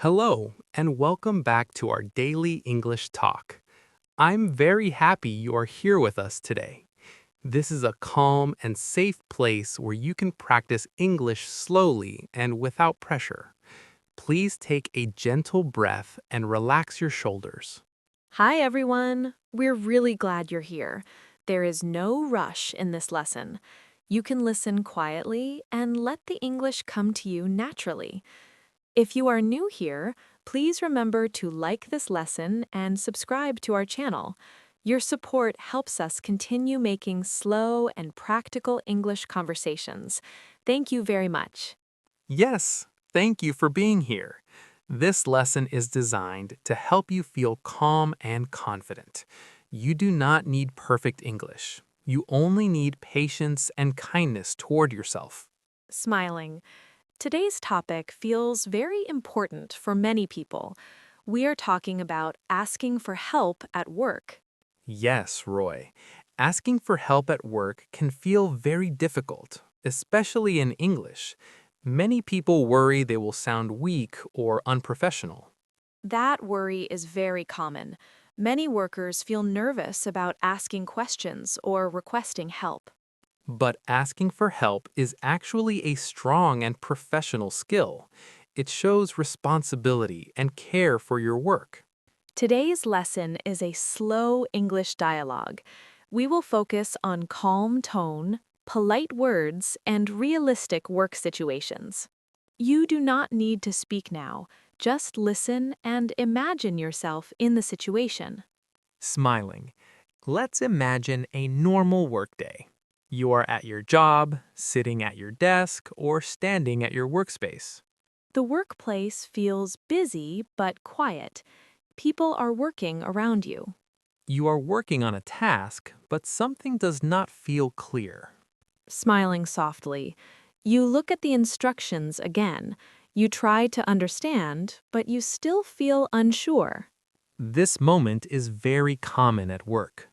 Hello, and welcome back to our daily English talk. I'm very happy you are here with us today. This is a calm and safe place where you can practice English slowly and without pressure. Please take a gentle breath and relax your shoulders. Hi, everyone. We're really glad you're here. There is no rush in this lesson. You can listen quietly and let the English come to you naturally. If you are new here, please remember to like this lesson and subscribe to our channel. Your support helps us continue making slow and practical English conversations. Thank you very much. Yes, thank you for being here. This lesson is designed to help you feel calm and confident. You do not need perfect English. You only need patience and kindness toward yourself. Smiling. Today's topic feels very important for many people. We are talking about asking for help at work. Yes, Roy. Asking for help at work can feel very difficult, especially in English. Many people worry they will sound weak or unprofessional. That worry is very common. Many workers feel nervous about asking questions or requesting help. But asking for help is actually a strong and professional skill. It shows responsibility and care for your work. Today's lesson is a slow English dialogue. We will focus on calm tone, polite words, and realistic work situations. You do not need to speak now. Just listen and imagine yourself in the situation. Smiling. Let's imagine a normal workday. You are at your job, sitting at your desk, or standing at your workspace. The workplace feels busy but quiet. People are working around you. You are working on a task, but something does not feel clear. Smiling softly, you look at the instructions again. You try to understand, but you still feel unsure. This moment is very common at work.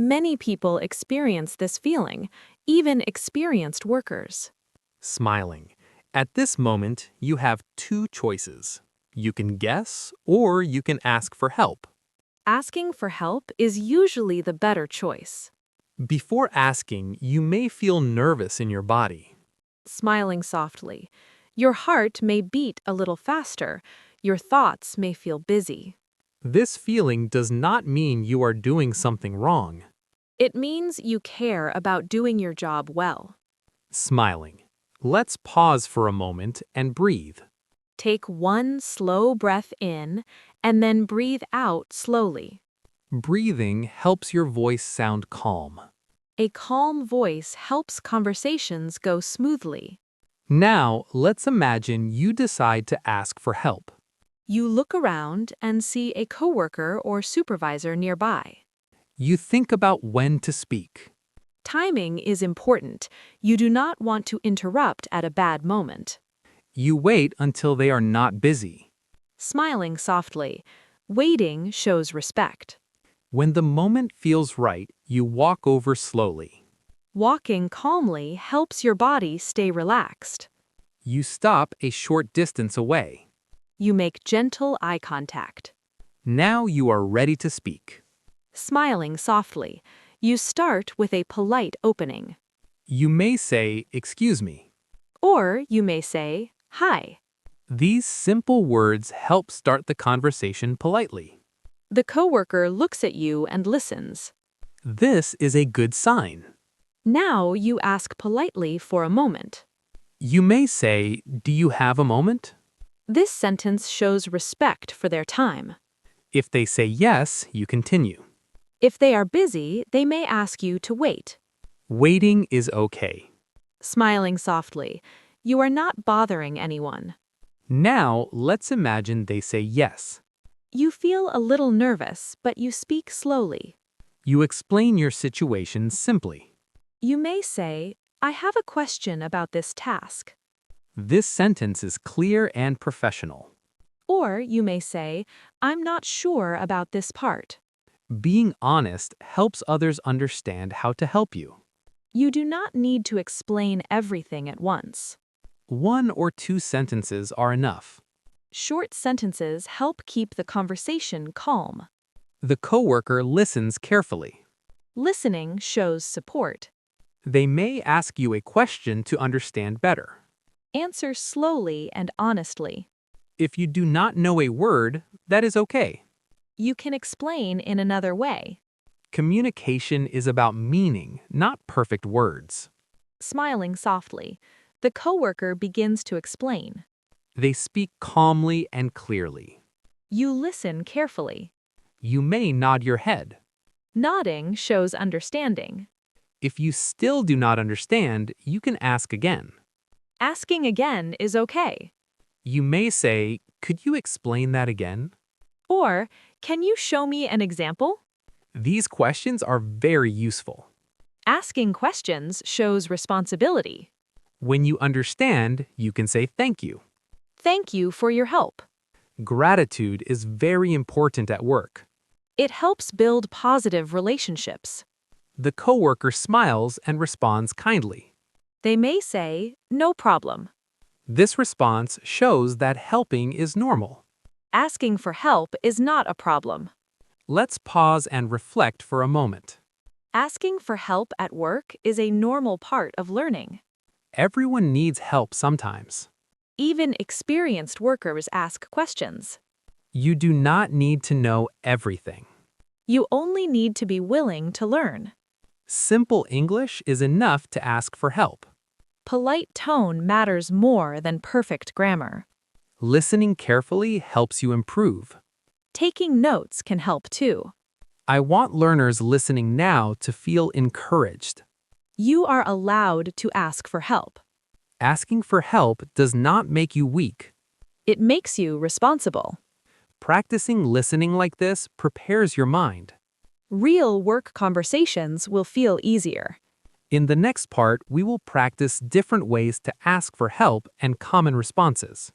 Many people experience this feeling, even experienced workers. Smiling. At this moment, you have two choices. You can guess or you can ask for help. Asking for help is usually the better choice. Before asking, you may feel nervous in your body. Smiling softly, your heart may beat a little faster. Your thoughts may feel busy. This feeling does not mean you are doing something wrong. It means you care about doing your job well. Smiling. Let's pause for a moment and breathe. Take one slow breath in and then breathe out slowly. Breathing helps your voice sound calm. A calm voice helps conversations go smoothly. Now, let's imagine you decide to ask for help. You look around and see a coworker or supervisor nearby. You think about when to speak. Timing is important. You do not want to interrupt at a bad moment. You wait until they are not busy. Smiling softly, waiting shows respect. When the moment feels right, you walk over slowly. Walking calmly helps your body stay relaxed. You stop a short distance away. You make gentle eye contact. Now you are ready to speak. Smiling softly, you start with a polite opening. You may say, "Excuse me." Or you may say, "Hi." These simple words help start the conversation politely. The coworker looks at you and listens. This is a good sign. Now you ask politely for a moment. You may say, "Do you have a moment?" This sentence shows respect for their time. If they say yes, you continue. If they are busy, they may ask you to wait. Waiting is okay. Smiling softly, you are not bothering anyone. Now, let's imagine they say yes. You feel a little nervous, but you speak slowly. You explain your situation simply. You may say, "I have a question about this task." This sentence is clear and professional. Or you may say, "I'm not sure about this part." Being honest helps others understand how to help you. You do not need to explain everything at once. One or two sentences are enough. Short sentences help keep the conversation calm. The coworker listens carefully. Listening shows support. They may ask you a question to understand better. Answer slowly and honestly. If you do not know a word, that is okay. You can explain in another way. Communication is about meaning, not perfect words. Smiling softly, the coworker begins to explain. They speak calmly and clearly. You listen carefully. You may nod your head. Nodding shows understanding. If you still do not understand, you can ask again. Asking again is okay. You may say, "Could you explain that again?" Or, can you show me an example? These questions are very useful. Asking questions shows responsibility. When you understand, you can say thank you. Thank you for your help. Gratitude is very important at work. It helps build positive relationships. The coworker smiles and responds kindly. They may say, no problem. This response shows that helping is normal. Asking for help is not a problem. Let's pause and reflect for a moment. Asking for help at work is a normal part of learning. Everyone needs help sometimes. Even experienced workers ask questions. You do not need to know everything. You only need to be willing to learn. Simple English is enough to ask for help. Polite tone matters more than perfect grammar. Listening carefully helps you improve. Taking notes can help too. I want learners listening now to feel encouraged. You are allowed to ask for help. Asking for help does not make you weak. It makes you responsible. Practicing listening like this prepares your mind. Real work conversations will feel easier. In the next part, we will practice different ways to ask for help and common responses.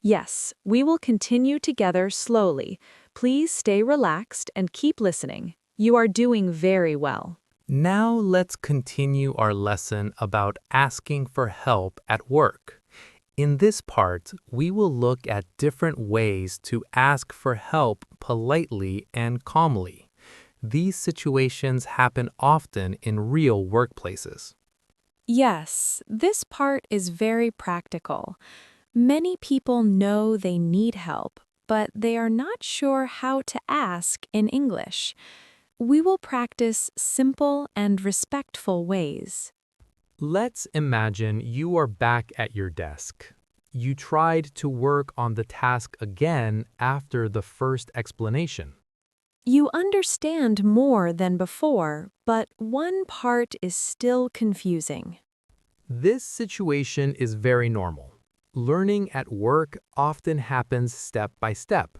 Yes, we will continue together slowly. Please stay relaxed and keep listening. You are doing very well. Now let's continue our lesson about asking for help at work. In this part, we will look at different ways to ask for help politely and calmly. These situations happen often in real workplaces. Yes, this part is very practical. Many people know they need help, but they are not sure how to ask in English. We will practice simple and respectful ways. Let's imagine you are back at your desk. You tried to work on the task again after the first explanation. You understand more than before, but one part is still confusing. This situation is very normal. Learning at work often happens step by step.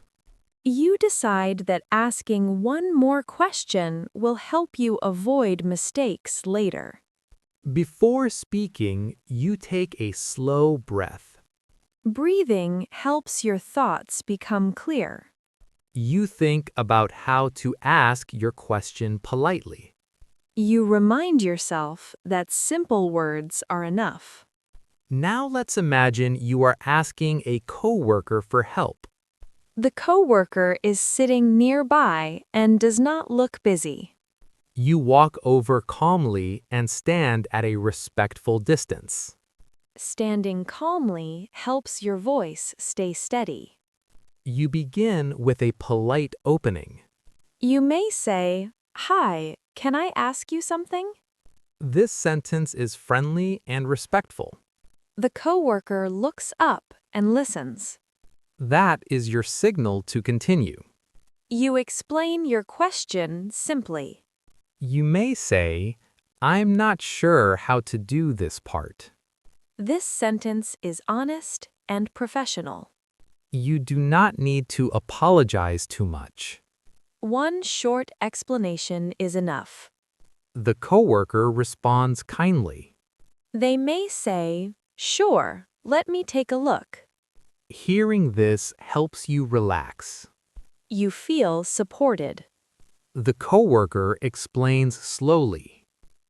You decide that asking one more question will help you avoid mistakes later. Before speaking, you take a slow breath. Breathing helps your thoughts become clear. You think about how to ask your question politely. You remind yourself that simple words are enough. Now let's imagine you are asking a coworker for help. The coworker is sitting nearby and does not look busy. You walk over calmly and stand at a respectful distance. Standing calmly helps your voice stay steady. You begin with a polite opening. You may say, "Hi, can I ask you something?" This sentence is friendly and respectful. The coworker looks up and listens. That is your signal to continue. You explain your question simply. You may say, "I'm not sure how to do this part." This sentence is honest and professional. You do not need to apologize too much. One short explanation is enough. The coworker responds kindly. They may say, "Sure, let me take a look." Hearing this helps you relax. You feel supported. The coworker explains slowly.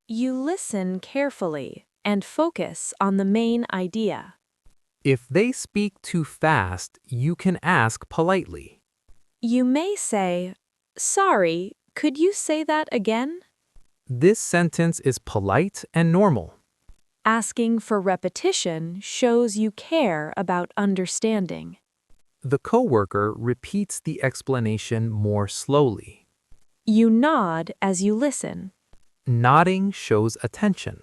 You listen carefully and focus on the main idea. If they speak too fast, you can ask politely. You may say, "Sorry, could you say that again?" This sentence is polite and normal. Asking for repetition shows you care about understanding. The coworker repeats the explanation more slowly. You nod as you listen. Nodding shows attention.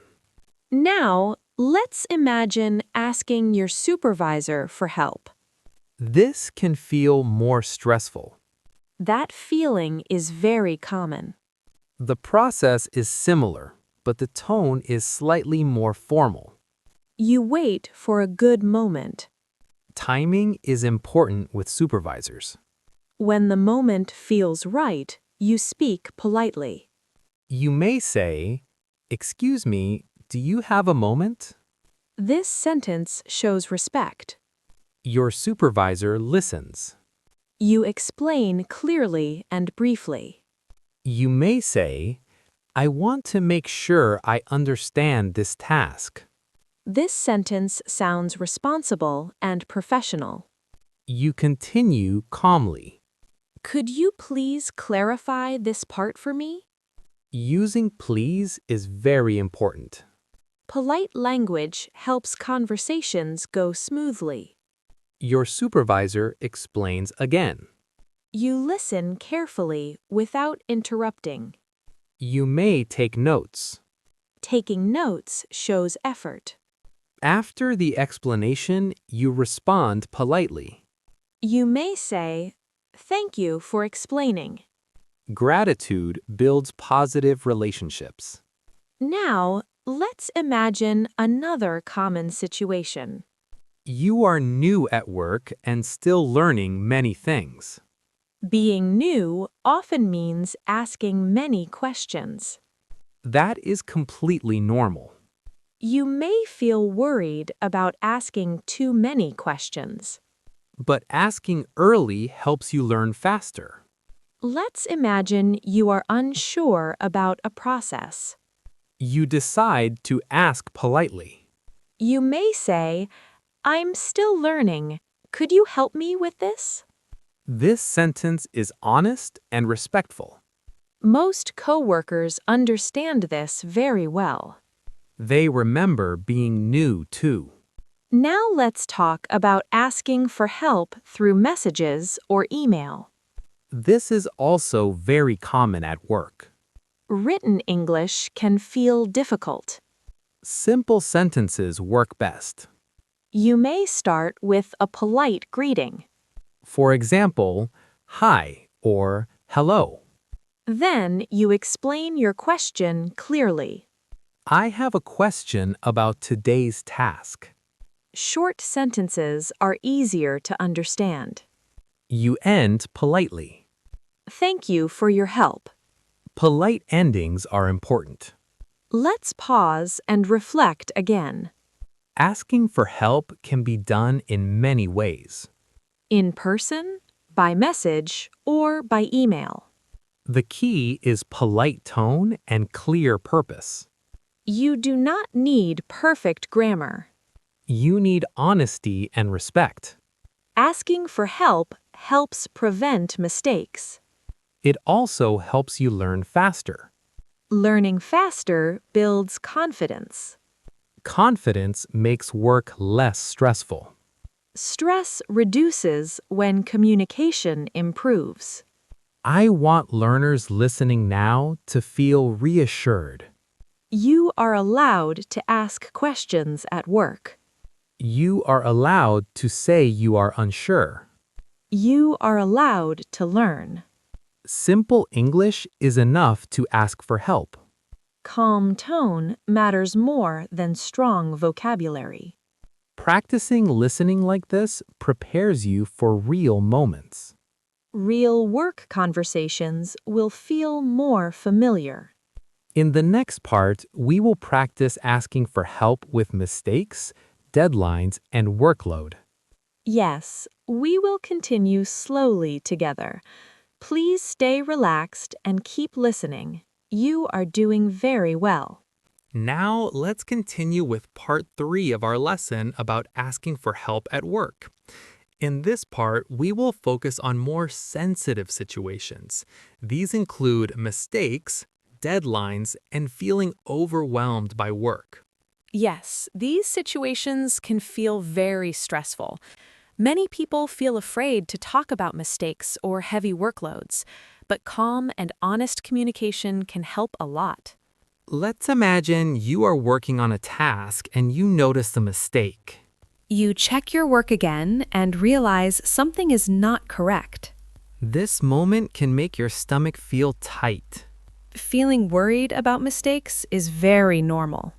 Now, let's imagine asking your supervisor for help. This can feel more stressful. That feeling is very common. The process is similar, but the tone is slightly more formal. You wait for a good moment. Timing is important with supervisors. When the moment feels right, you speak politely. You may say, "Excuse me, do you have a moment?" This sentence shows respect. Your supervisor listens. You explain clearly and briefly. You may say, "I want to make sure I understand this task." This sentence sounds responsible and professional. You continue calmly. Could you please clarify this part for me? Using please is very important. Polite language helps conversations go smoothly. Your supervisor explains again. You listen carefully without interrupting. You may take notes. Taking notes shows effort. After the explanation, you respond politely. You may say, "Thank you for explaining." Gratitude builds positive relationships. Now, let's imagine another common situation. You are new at work and still learning many things. Being new often means asking many questions. That is completely normal. You may feel worried about asking too many questions. But asking early helps you learn faster. Let's imagine you are unsure about a process. You decide to ask politely. You may say, "I'm still learning. Could you help me with this?" This sentence is honest and respectful. Most coworkers understand this very well. They remember being new too. Now let's talk about asking for help through messages or email. This is also very common at work. Written English can feel difficult. Simple sentences work best. You may start with a polite greeting. For example, hi or hello. Then you explain your question clearly. I have a question about today's task. Short sentences are easier to understand. You end politely. Thank you for your help. Polite endings are important. Let's pause and reflect again. Asking for help can be done in many ways. In person, by message, or by email. The key is polite tone and clear purpose. You do not need perfect grammar. You need honesty and respect. Asking for help helps prevent mistakes. It also helps you learn faster. Learning faster builds confidence. Confidence makes work less stressful. Stress reduces when communication improves. I want learners listening now to feel reassured. You are allowed to ask questions at work. You are allowed to say you are unsure. You are allowed to learn. Simple English is enough to ask for help. Calm tone matters more than strong vocabulary. Practicing listening like this prepares you for real moments. Real work conversations will feel more familiar. In the next part, we will practice asking for help with mistakes, deadlines, and workload. Yes, we will continue slowly together. Please stay relaxed and keep listening. You are doing very well. Now, let's continue with part 3 of our lesson about asking for help at work. In this part, we will focus on more sensitive situations. These include mistakes, deadlines, and feeling overwhelmed by work. Yes, these situations can feel very stressful. Many people feel afraid to talk about mistakes or heavy workloads, but calm and honest communication can help a lot. Let's imagine you are working on a task and you notice a mistake. You check your work again and realize something is not correct. This moment can make your stomach feel tight. Feeling worried about mistakes is very normal.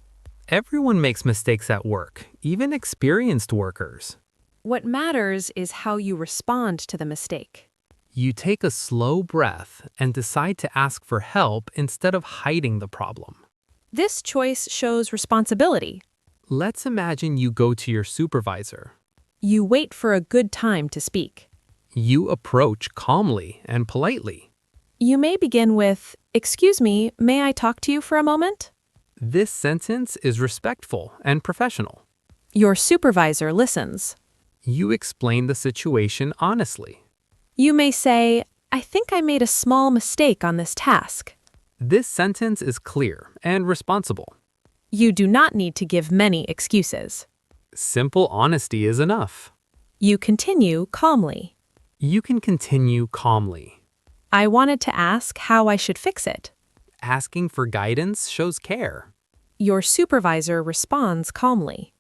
Everyone makes mistakes at work, even experienced workers. What matters is how you respond to the mistake. You take a slow breath and decide to ask for help instead of hiding the problem. This choice shows responsibility. Let's imagine you go to your supervisor. You wait for a good time to speak. You approach calmly and politely. You may begin with, "Excuse me, may I talk to you for a moment?" This sentence is respectful and professional. Your supervisor listens. You explain the situation honestly. You may say, "I think I made a small mistake on this task." This sentence is clear and responsible. You do not need to give many excuses. Simple honesty is enough. You continue calmly. You can continue calmly. I wanted to ask how I should fix it. Asking for guidance shows care. Your supervisor responds calmly.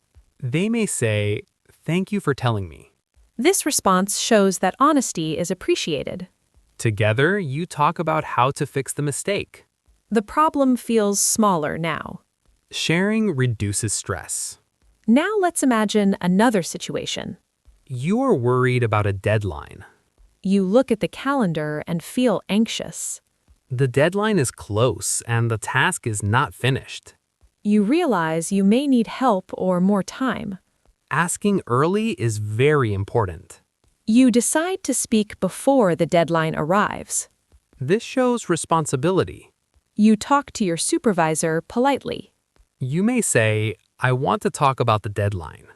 They may say, "Thank you for telling me." This response shows that honesty is appreciated. Together, you talk about how to fix the mistake. The problem feels smaller now. Sharing reduces stress. Now let's imagine another situation. You are worried about a deadline. You look at the calendar and feel anxious. The deadline is close and the task is not finished. You realize you may need help or more time. Asking early is very important. You decide to speak before the deadline arrives. This shows responsibility. You talk to your supervisor politely. You may say, "I want to talk about the deadline."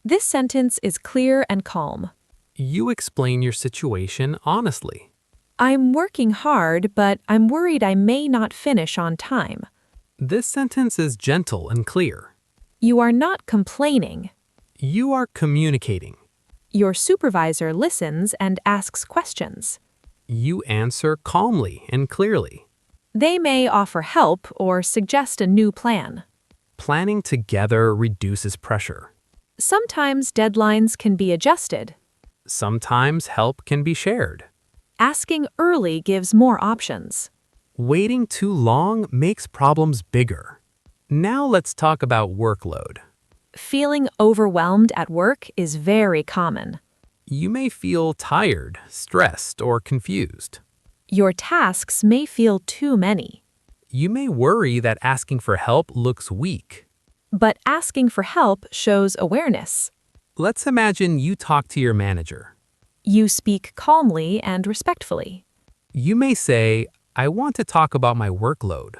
This sentence is clear and calm. You explain your situation honestly. I'm working hard, but I'm worried I may not finish on time. This sentence is gentle and clear. You are not complaining. You are communicating. Your supervisor listens and asks questions. You answer calmly and clearly. They may offer help or suggest a new plan. Planning together reduces pressure. Sometimes deadlines can be adjusted. Sometimes help can be shared. Asking early gives more options. Waiting too long makes problems bigger. Now let's talk about workload. Feeling overwhelmed at work is very common. You may feel tired, stressed, or confused. Your tasks may feel too many. You may worry that asking for help looks weak. But asking for help shows awareness. Let's imagine you talk to your manager. You speak calmly and respectfully. You may say, "I want to talk about my workload."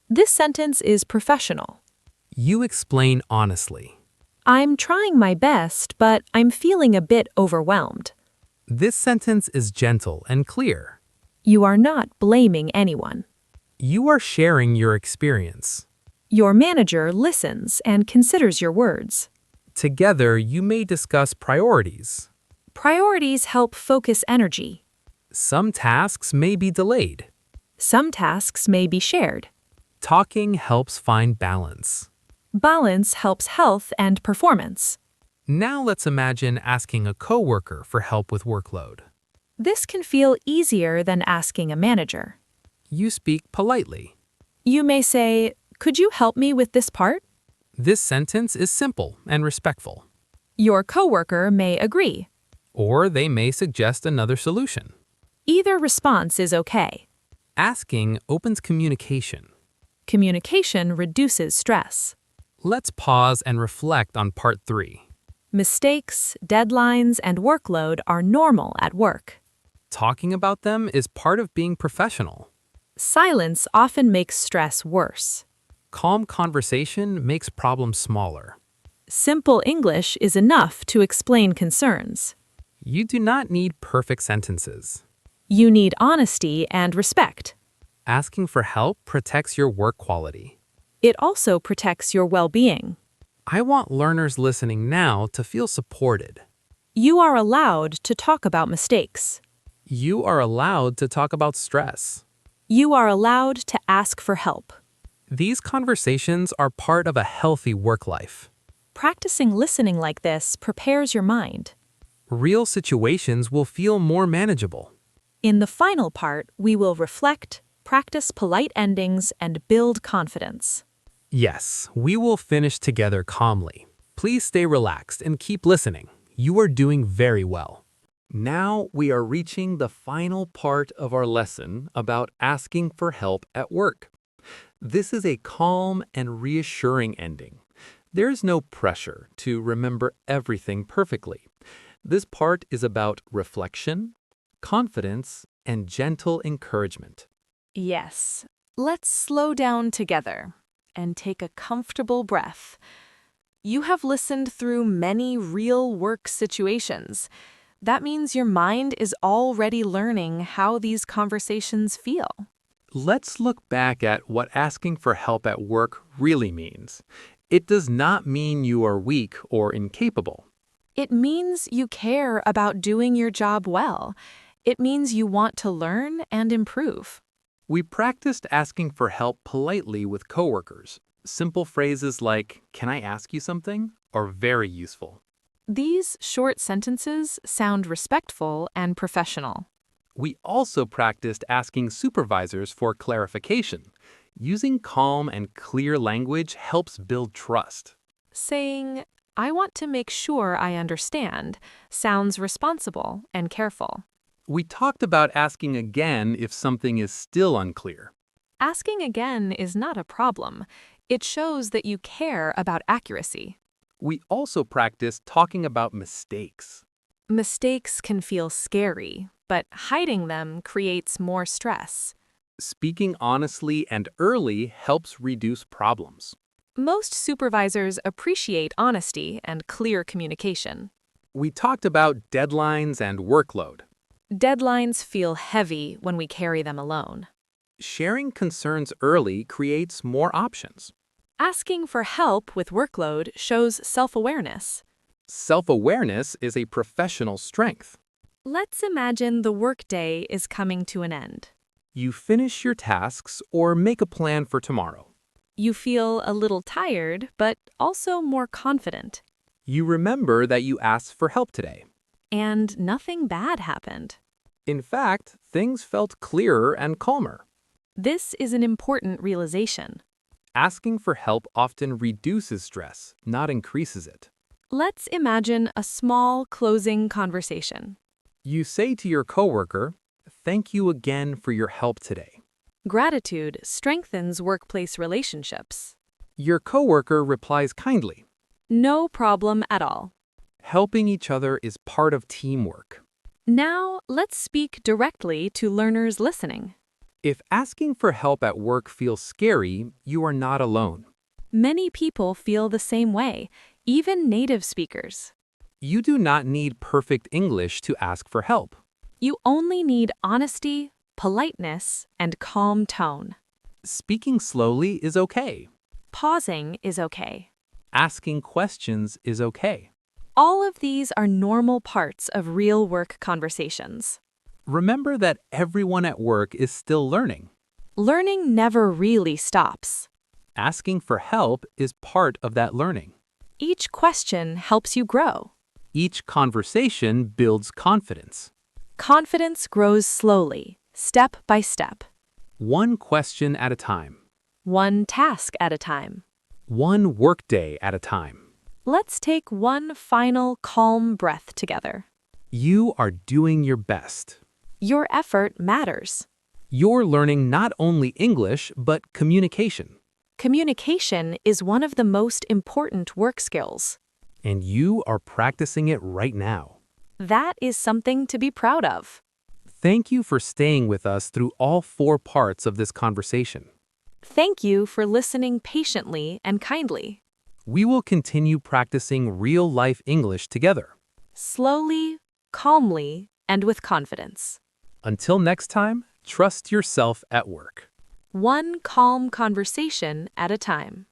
This sentence is professional. You explain honestly. I'm trying my best, but I'm feeling a bit overwhelmed. This sentence is gentle and clear. You are not blaming anyone. You are sharing your experience. Your manager listens and considers your words. Together, you may discuss priorities. Priorities help focus energy. Some tasks may be delayed. Some tasks may be shared. Talking helps find balance. Balance helps health and performance. Now let's imagine asking a coworker for help with workload. This can feel easier than asking a manager. You speak politely. You may say, "Could you help me with this part?" This sentence is simple and respectful. Your coworker may agree. Or they may suggest another solution. Either response is okay. Asking opens communication. Communication reduces stress. Let's pause and reflect on part 3. Mistakes, deadlines, and workload are normal at work. Talking about them is part of being professional. Silence often makes stress worse. Calm conversation makes problems smaller. Simple English is enough to explain concerns. You do not need perfect sentences. You need honesty and respect. Asking for help protects your work quality. It also protects your well-being. I want learners listening now to feel supported. You are allowed to talk about mistakes. You are allowed to talk about stress. You are allowed to ask for help. These conversations are part of a healthy work life. Practicing listening like this prepares your mind. Real situations will feel more manageable. In the final part, we will reflect, practice polite endings, and build confidence. Yes, we will finish together calmly. Please stay relaxed and keep listening. You are doing very well. Now we are reaching the final part of our lesson about asking for help at work. This is a calm and reassuring ending. There is no pressure to remember everything perfectly. This part is about reflection, confidence, and gentle encouragement. Yes, let's slow down together and take a comfortable breath. You have listened through many real work situations. That means your mind is already learning how these conversations feel. Let's look back at what asking for help at work really means. It does not mean you are weak or incapable. It means you care about doing your job well. It means you want to learn and improve. We practiced asking for help politely with coworkers. Simple phrases like, "Can I ask you something?" are very useful. These short sentences sound respectful and professional. We also practiced asking supervisors for clarification. Using calm and clear language helps build trust. Saying, "I want to make sure I understand," sounds responsible and careful. We talked about asking again if something is still unclear. Asking again is not a problem. It shows that you care about accuracy. We also practiced talking about mistakes. Mistakes can feel scary, but hiding them creates more stress. Speaking honestly and early helps reduce problems. Most supervisors appreciate honesty and clear communication. We talked about deadlines and workload. Deadlines feel heavy when we carry them alone. Sharing concerns early creates more options. Asking for help with workload shows self-awareness. Self-awareness is a professional strength. Let's imagine the workday is coming to an end. You finish your tasks or make a plan for tomorrow. You feel a little tired, but also more confident. You remember that you asked for help today. And nothing bad happened. In fact, things felt clearer and calmer. This is an important realization. Asking for help often reduces stress, not increases it. Let's imagine a small closing conversation. You say to your coworker, "Thank you again for your help today." Gratitude strengthens workplace relationships. Your coworker replies kindly. No problem at all. Helping each other is part of teamwork. Now, let's speak directly to learners listening. If asking for help at work feels scary, you are not alone. Many people feel the same way, even native speakers. You do not need perfect English to ask for help. You only need honesty, politeness, and calm tone. Speaking slowly is okay. Pausing is okay. Asking questions is okay. All of these are normal parts of real work conversations. Remember that everyone at work is still learning. Learning never really stops. Asking for help is part of that learning. Each question helps you grow. Each conversation builds confidence. Confidence grows slowly, step by step. One question at a time. One task at a time. One workday at a time. Let's take one final calm breath together. You are doing your best. Your effort matters. You're learning not only English, but communication. Communication is one of the most important work skills. And you are practicing it right now. That is something to be proud of. Thank you for staying with us through all 4 parts of this conversation. Thank you for listening patiently and kindly. We will continue practicing real-life English together. Slowly, calmly, and with confidence. Until next time, trust yourself at work. One calm conversation at a time.